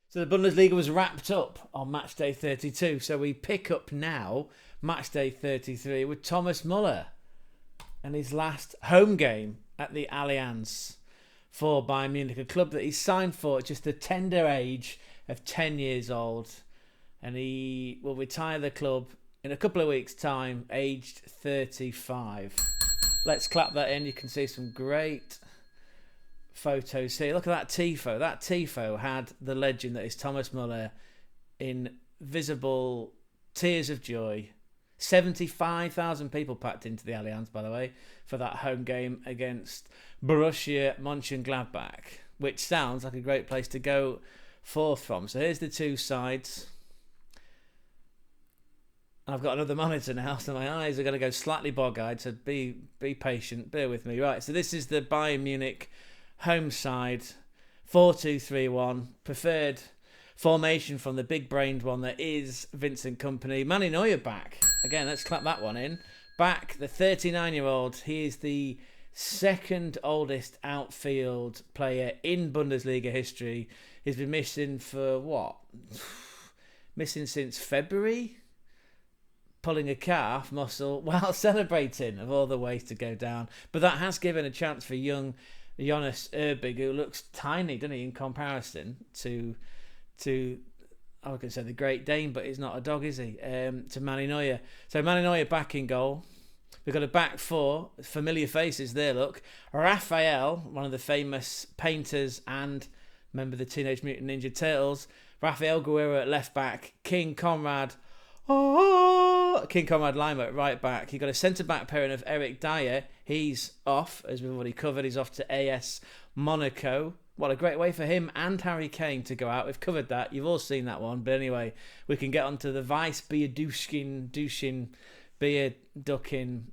So the Bundesliga was wrapped up on match day 32. So we pick up now match day 33 with Thomas Müller and his last home game at the Allianz for Bayern Munich, a club that he signed for at just the tender age of 10 years old. And he will retire the club in a couple of weeks' time, aged 35. Let's clap that in. You can see some great photos here. Look at that tifo. That tifo had the legend that is Thomas Müller in visible tears of joy. 75,000 people packed into the Allianz, by the way, for that home game against Borussia Mönchengladbach, which sounds like a great place to go forth from. So here's the two sides. I've got another monitor now, so my eyes are going to go slightly bog-eyed, so be patient, bear with me. Right, so this is the Bayern Munich home side, 4-2-3-1, preferred formation from the big-brained one that is Vincent Kompany. Manuel Neuer back. Again, let's clap that one in. Back, the 39-year-old. He is the second oldest outfield player in Bundesliga history. He's been missing for what? Missing since February? Pulling a calf muscle while celebrating, of all the ways to go down. But that has given a chance for young Jonas Erbig, who looks tiny, doesn't he, in comparison to I was going to say the Great Dane, but he's not a dog, is he? To Manuel Neuer. So Manuel Neuer back in goal. We've got a back four, familiar faces there, look. Raphael, one of the famous painters and member of the Teenage Mutant Ninja Turtles. Raphael Guerrero at left back. King Conrad Lima at right back. You've got a centre-back pairing of Eric Dyer. He's off, as we've already covered. He's off to AS Monaco. What a great way for him and Harry Kane to go out. We've covered that. You've all seen that one. But anyway, we can get on to the Vice Dushin, Beer Ducking.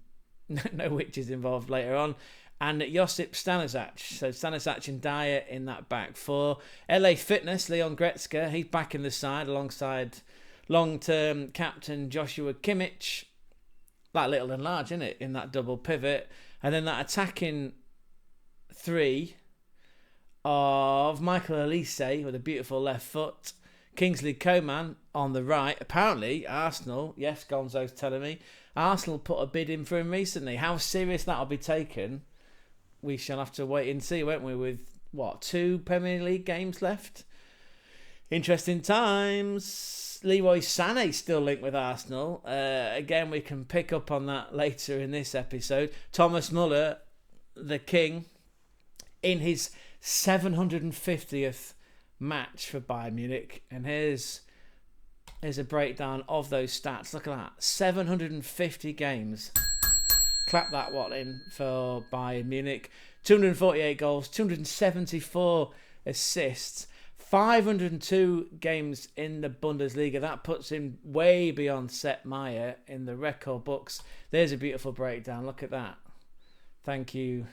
No witches involved later on. And Josip Stanisic. So Stanisic and Dyer in that back four. LA Fitness, Leon Goretzka. He's back in the side alongside long-term captain Joshua Kimmich. Like little and large, isn't it? In that double pivot. And then that attacking three of Michael Olise with a beautiful left foot. Kingsley Coman on the right. Apparently, Arsenal, yes, Gonzo's telling me, Arsenal put a bid in for him recently. How serious that'll be taken, we shall have to wait and see, won't we? With, 2 Premier League games left? Interesting times. Leroy Sané still linked with Arsenal. Again, we can pick up on that later in this episode. Thomas Müller, the king, in his 750th match for Bayern Munich. And here's a breakdown of those stats. Look at that. 750 games. Clap that one in for Bayern Munich. 248 goals, 274 assists, 502 games in the Bundesliga. That puts him way beyond Sepp Maier in the record books. There's a beautiful breakdown. Look at that. Thank you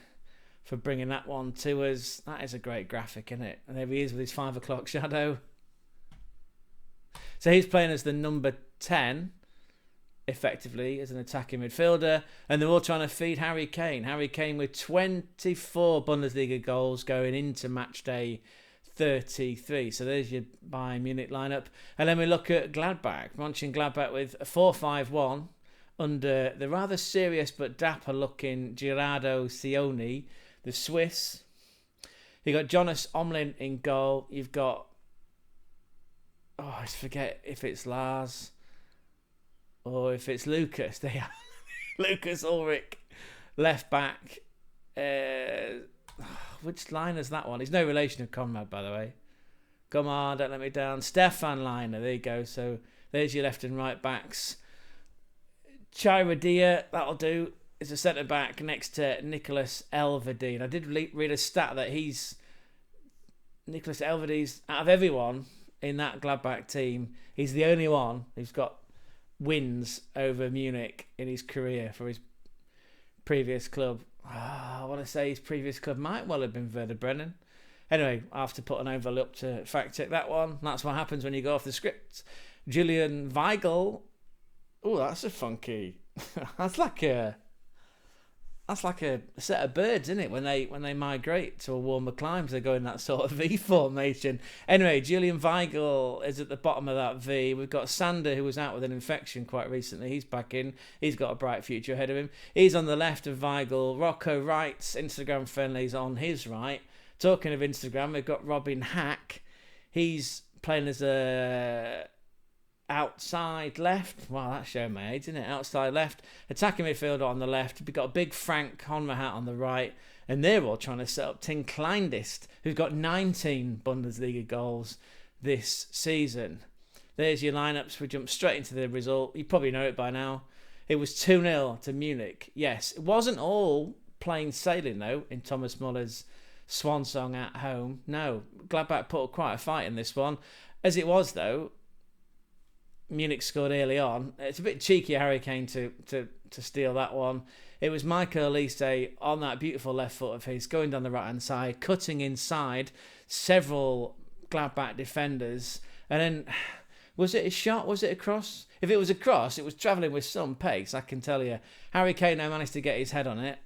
for bringing that one to us. That is a great graphic, isn't it? And there he is with his 5 o'clock shadow. So he's playing as the number 10, effectively, as an attacking midfielder. And they're all trying to feed Harry Kane. Harry Kane with 24 Bundesliga goals going into match day 33. So there's your Bayern Munich lineup. And then we look at Gladbach. Mönchengladbach with a 4-5-1 under the rather serious but dapper-looking Gerardo Sioni, the Swiss. You've got Jonas Omlin in goal. You've got, I forget if it's Lars or if it's Lucas. They are Lucas Ulrich, left back. Which line is that one? He's no relation to Conrad, by the way. Come on, don't let me down. Stefan Leiner, there you go. So there's your left and right backs. Chiradia, that'll do, is a centre-back next to Nicholas Elverdeen. I did read a stat that Nicholas Elverdeens, out of everyone in that Gladbach team, he's the only one who's got wins over Munich in his career for his previous club. I want to say his previous club might well have been Werder Bremen. Anyway, I have to put an overlay up to fact check that one. That's what happens when you go off the script. Julian Weigl. Oh, that's a funky. That's like a That's like a set of birds, isn't it? When they migrate to a warmer climate, they go in that sort of V formation. Anyway, Julian Weigl is at the bottom of that V. We've got Sander, who was out with an infection quite recently. He's back in. He's got a bright future ahead of him. He's on the left of Weigl. Rocco Wright's Instagram friendly's on his right. Talking of Instagram, we've got Robin Hack. He's playing as a outside left. Wow, that's showing my age, isn't it? Outside left. Attacking midfielder on the left. We've got a big Frank Honrahat on the right. And they're all trying to set up Tim Kleindist, who's got 19 Bundesliga goals this season. There's your lineups. We jump straight into the result. You probably know it by now. It was 2-0 to Munich. Yes, it wasn't all plain sailing, though, in Thomas Muller's swan song at home. No, Gladbach put up quite a fight in this one. As it was, though, Munich scored early on. It's a bit cheeky, Harry Kane, to steal that one. It was Michael Olise on that beautiful left foot of his, going down the right-hand side, cutting inside several Gladbach defenders. And then, was it a shot? Was it a cross? If it was a cross, it was travelling with some pace, I can tell you. Harry Kane now managed to get his head on it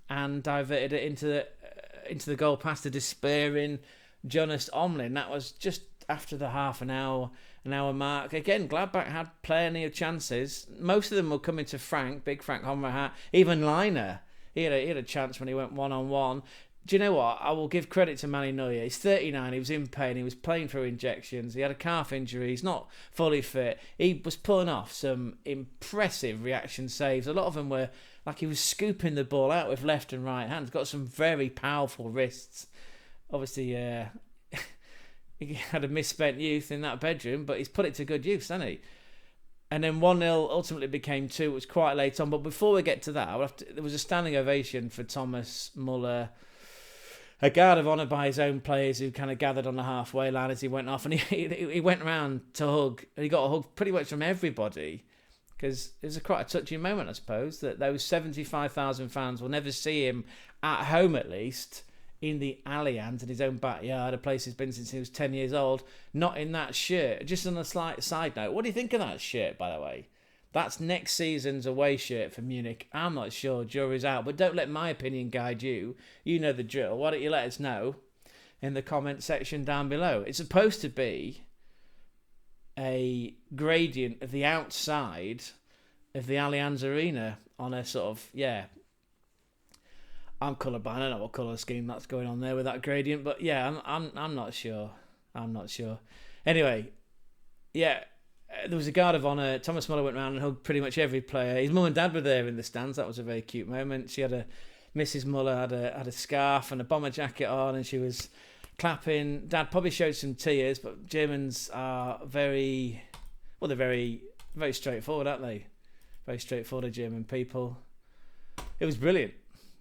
and diverted it into the goal past the despairing Jonas Omlin. That was just after the half an hour mark. Again, Gladbach had plenty of chances. Most of them were coming to Big Frank Honrahat, even Liner. He had a chance when he went one-on-one. Do you know what? I will give credit to Manny Neuer. He's 39, he was in pain, he was playing through injections, he had a calf injury, he's not fully fit. He was pulling off some impressive reaction saves. A lot of them were like he was scooping the ball out with left and right hands. Got some very powerful wrists. Obviously, he had a misspent youth in that bedroom, but he's put it to good use, hasn't he? And then 1-0 ultimately became 2. It was quite late on. But before we get to that, there was a standing ovation for Thomas Muller. A guard of honour by his own players who kind of gathered on the halfway line as he went off. And he went round to hug. And he got a hug pretty much from everybody. Because it was quite a touching moment, I suppose, that those 75,000 fans will never see him, at home at least, in the Allianz in his own backyard, a place he's been since he was 10 years old, not in that shirt. Just on a slight side note, what do you think of that shirt, by the way? That's next season's away shirt for Munich. I'm not sure, jury's out, but don't let my opinion guide you. You know the drill. Why don't you let us know in the comment section down below? It's supposed to be a gradient of the outside of the Allianz Arena on a sort of, I'm colourblind. I don't know what colour scheme that's going on there with that gradient, but yeah, I'm not sure. I'm not sure. Anyway, there was a guard of honour. Thomas Muller went round and hugged pretty much every player. His mum and dad were there in the stands. That was a very cute moment. Mrs. Muller had a scarf and a bomber jacket on, and she was clapping. Dad probably showed some tears, but Germans are they're very, very straightforward, aren't they? Very straightforward, German people. It was brilliant.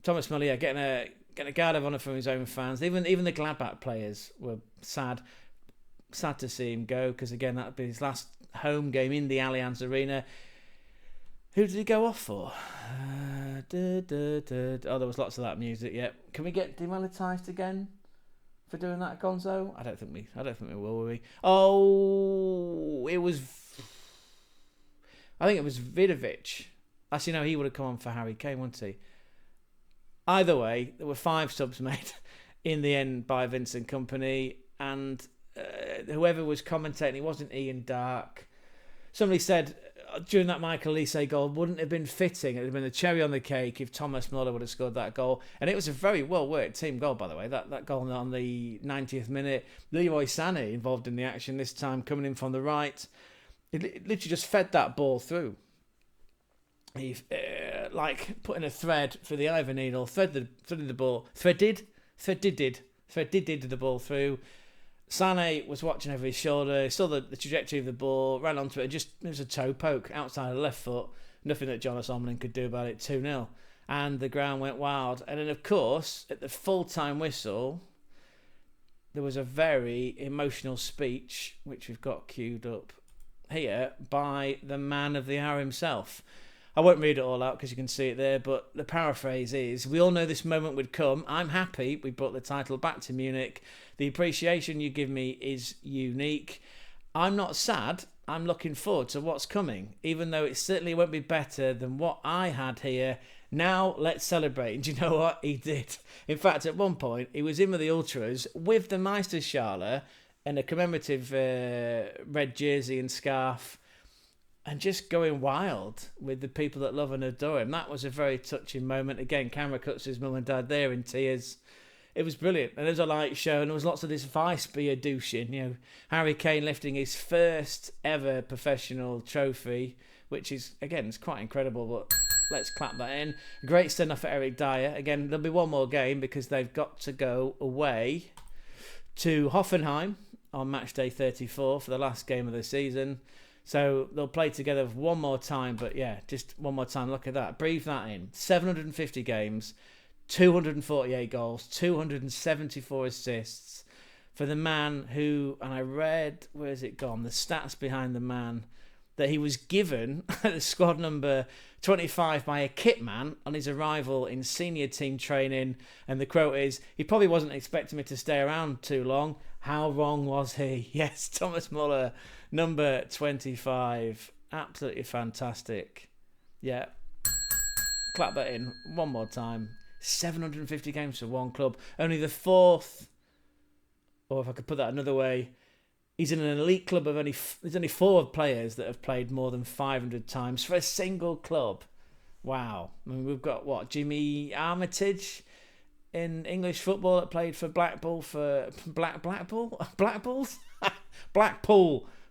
Thomas Muller, getting a guard of honour from his own fans. Even the Gladbach players were sad to see him go, because again, that would be his last home game in the Allianz Arena. Who did he go off for? Oh, there was lots of that music. Yeah, can we get demonetised again for doing that, Gonzo? I don't think we will we? Oh, I think it was Vidovic. Actually, no, he would have come on for Harry Kane, wouldn't he? Either way, there were 5 subs made in the end by Vincent Kompany, and whoever was commentating, it wasn't Ian Dark. Somebody said during that Michael Olise goal, wouldn't it have been fitting? It would have been the cherry on the cake if Thomas Muller would have scored that goal. And it was a very well-worked team goal, by the way. That goal on the 90th minute. Leroy Sané involved in the action this time, coming in from the right. It literally just fed that ball through. He like putting a thread for the Iver needle, threaded the ball, threaded the ball through. Sané was watching over his shoulder, saw the trajectory of the ball, ran onto it, it was a toe poke outside of the left foot. Nothing that Jonas Omlin could do about it, 2-0. And the ground went wild. And then, of course, at the full-time whistle, there was a very emotional speech, which we've got queued up here, by the man of the hour himself. I won't read it all out because you can see it there, but the paraphrase is, we all know this moment would come. I'm happy we brought the title back to Munich. The appreciation you give me is unique. I'm not sad. I'm looking forward to what's coming, even though it certainly won't be better than what I had here Now let's celebrate. And do you know what? He did. In fact, at one point, he was in with the Ultras with the MEISTERSCHALE and a commemorative red jersey and scarf, and just going wild with the people that love and adore him. That was a very touching moment. Again, camera cuts to his mum and dad there in tears. It was brilliant. And there was a light show, and there was lots of this vice beer douching. You know, Harry Kane lifting his first ever professional trophy, which is, again, it's quite incredible, but let's clap that in. Great send-off for Eric Dyer. Again, there'll be one more game because they've got to go away to Hoffenheim on match day 34 for the last game of the season. So they'll play together one more time, but yeah, just one more time. Look at that. Breathe that in. 750 games, 248 goals, 274 assists for the man who, and I read, where's it gone? The stats behind the man, that he was given the squad number 25 by a kit man on his arrival in senior team training. And the quote is, he probably wasn't expecting me to stay around too long. How wrong was he? Yes, Thomas Muller, number 25. Absolutely fantastic. Yeah. Clap that in one more time. 750 games for one club. Only the fourth, or if I could put that another way, he's in an elite club of there's only 4 players that have played more than 500 times for a single club. Wow. I mean, we've got, what, Jimmy Armitage in English football that played for Blackpool for Blackpool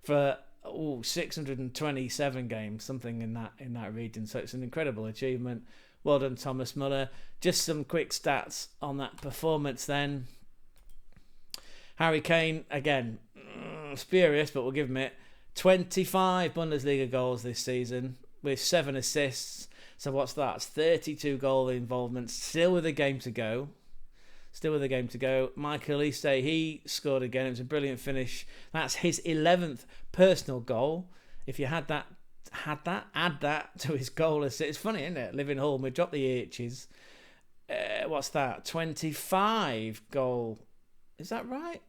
for 627 games, something in that region. So it's an incredible achievement. Well done, Thomas Muller. Just some quick stats on that performance then. Harry Kane, again, spurious, but we'll give him it. 25 Bundesliga goals this season with 7 assists. So what's that? It's 32 goal involvements. Still with a game to go. Michael Olise, he scored again. It was a brilliant finish. That's his 11th personal goal. If you add that to his goal assist. It's funny, isn't it? Living home, we dropped the H's. What's that? 25 goal. Is that right?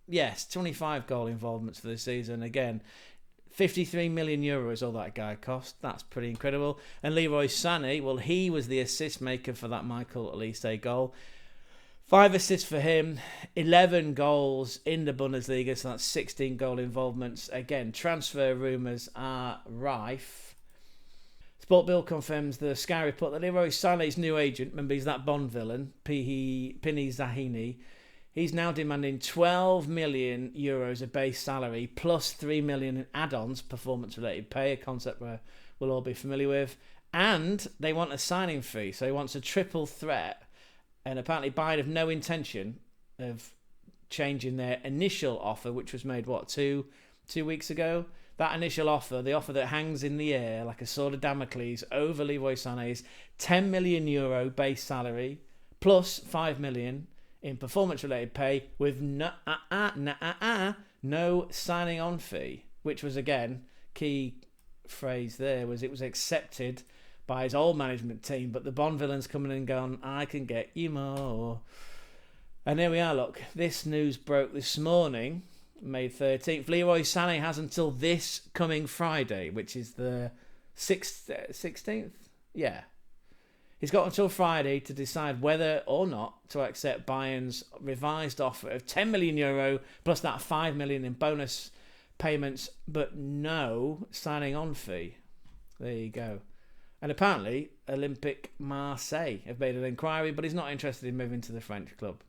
Yes, 25 goal involvements for the season. Again, 53 million euros all that guy cost. That's pretty incredible. And Leroy Sané, well, he was the assist maker for that Michael Olise goal. 5 assists for him, 11 goals in the Bundesliga, so that's 16 goal involvements. Again, transfer rumours are rife. Sport Bill confirms the Sky report that Leroy Sané's new agent, remember he's that Bond villain, Pini Zahini, he's now demanding 12 million euros of base salary plus 3 million in add-ons, performance-related pay, a concept we'll all be familiar with. And they want a signing fee, so he wants a triple threat. And apparently Bayern have no intention of changing their initial offer, which was made, two weeks ago? That initial offer, the offer that hangs in the air like a sword of Damocles over Leroy Sané, is 10 million euro base salary plus 5 million in performance-related pay with no signing on fee, which was, again, key phrase there, was it was accepted by his old management team, but the Bond villain's coming and gone, I can get you more. And here we are, look. This news broke this morning, May 13th. Leroy Sané has until this coming Friday, which is the 16th? Yeah. He's got until Friday to decide whether or not to accept Bayern's revised offer of 10 million euro plus that 5 million in bonus payments, but no signing on fee. There you go. And apparently, Olympique Marseille have made an inquiry, but he's not interested in moving to the French club.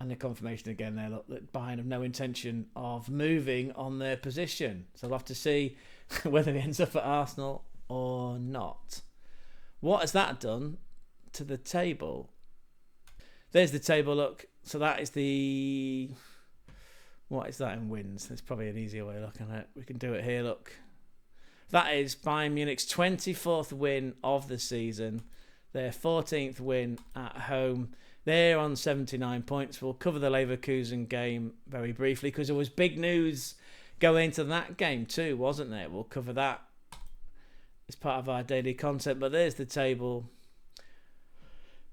And the confirmation again there, look, that Bayern have no intention of moving on their position. So we'll have to see whether he ends up at Arsenal or not. What has that done to the table? There's the table, look. So that is the... What is that in wins? There's probably an easier way of looking at it. We can do it here, look. That is Bayern Munich's 24th win of the season. Their 14th win at home. They're on 79 points. We'll cover the Leverkusen game very briefly because there was big news going into that game too, wasn't there? We'll cover that as part of our daily content. But there's the table.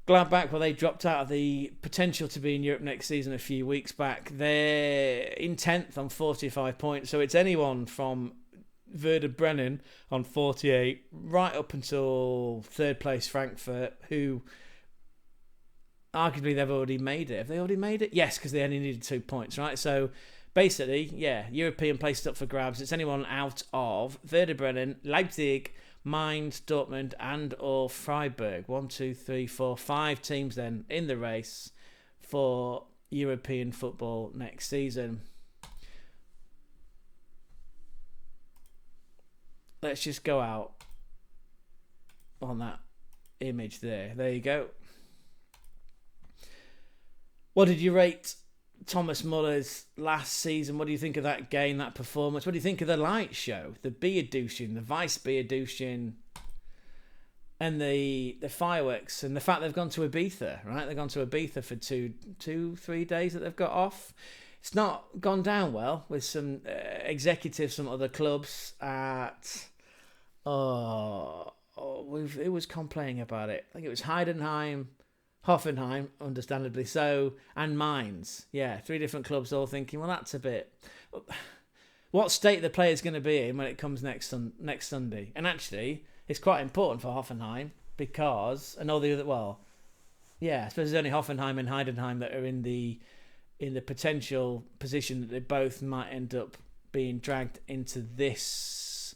Gladbach, well, they dropped out of the potential to be in Europe next season a few weeks back. They're in 10th on 45 points. So it's anyone from Werder Bremen on 48, right up until third place Frankfurt, who arguably they've already made it. Have they already made it? Yes, because they only needed 2 points, right? So basically, yeah, European place up for grabs. It's anyone out of Werder Bremen, Leipzig, Mainz, Dortmund, and or Freiburg. 1, 2, 3, 4, 5 teams then in the race for European football next season. Let's just go out on that image there. There you go. What did you rate Thomas Muller's last season? What do you think of that game, that performance? What do you think of the light show, the Beerdushin, the Vice Beerdushin, and the fireworks, and the fact they've gone to Ibiza, right? They've gone to Ibiza for 3 days that they've got off. It's not gone down well with some executives from other clubs at... Who was complaining about it? I think it was Heidenheim, Hoffenheim, understandably so, and Mainz. Yeah, 3 different clubs all thinking, well, that's a bit... What state the player's going to be in when it comes next Sunday? And actually, it's quite important for Hoffenheim because... And all the other... Well, yeah, I suppose there's only Hoffenheim and Heidenheim that are in the potential position that they both might end up being dragged into this...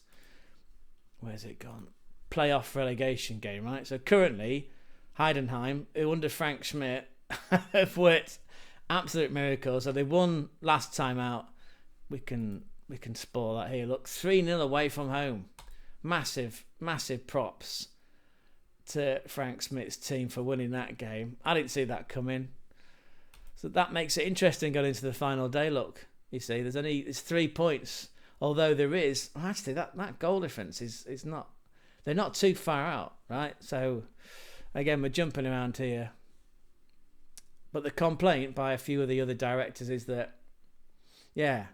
Where's it gone? Playoff relegation game, right? So currently, Heidenheim, who under Frank Schmidt have worked absolute miracles. So they won last time out. We can spoil that here. Look, 3-0 away from home. Massive props to Frank Schmidt's team for winning that game. I didn't see that coming. So that makes it interesting going into the final day. Look, you see, there's 3 points. Although there is, actually, that goal difference is not, they're not too far out, right? So, again, we're jumping around here. But the complaint by a few of the other directors is that, yeah,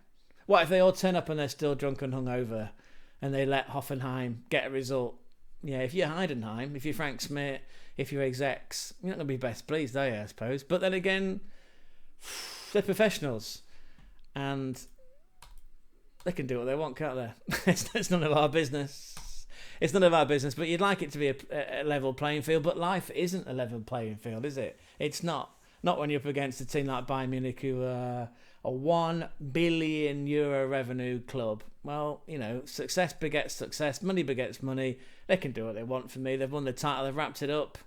what if they all turn up and they're still drunk and hungover and they let Hoffenheim get a result? Yeah, if you're Heidenheim, if you're Frank Schmidt, if you're execs, you're not going to be best pleased, are you, I suppose? But then again, they're professionals. And... they can do what they want, can't they? It's none of our business. It's none of our business, but you'd like it to be a level playing field, but life isn't a level playing field, is it? It's not. Not when you're up against a team like Bayern Munich, who are a €1 billion revenue club. Well, you know, success begets success, money begets money. They can do what they want for me. They've won the title, they've wrapped it up.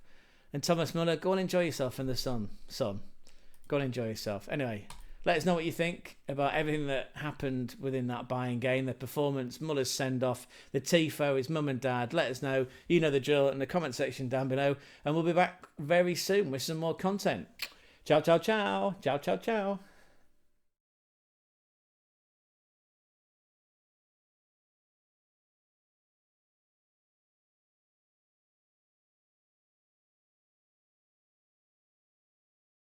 And Thomas Muller, go and enjoy yourself in the sun. Go and enjoy yourself. Anyway... let us know what you think about everything that happened within that Bayern game, the performance, Muller's send-off, the tifo, his mum and dad. Let us know. You know the drill in the comment section down below. And we'll be back very soon with some more content. Ciao, ciao, ciao. Ciao, ciao, ciao.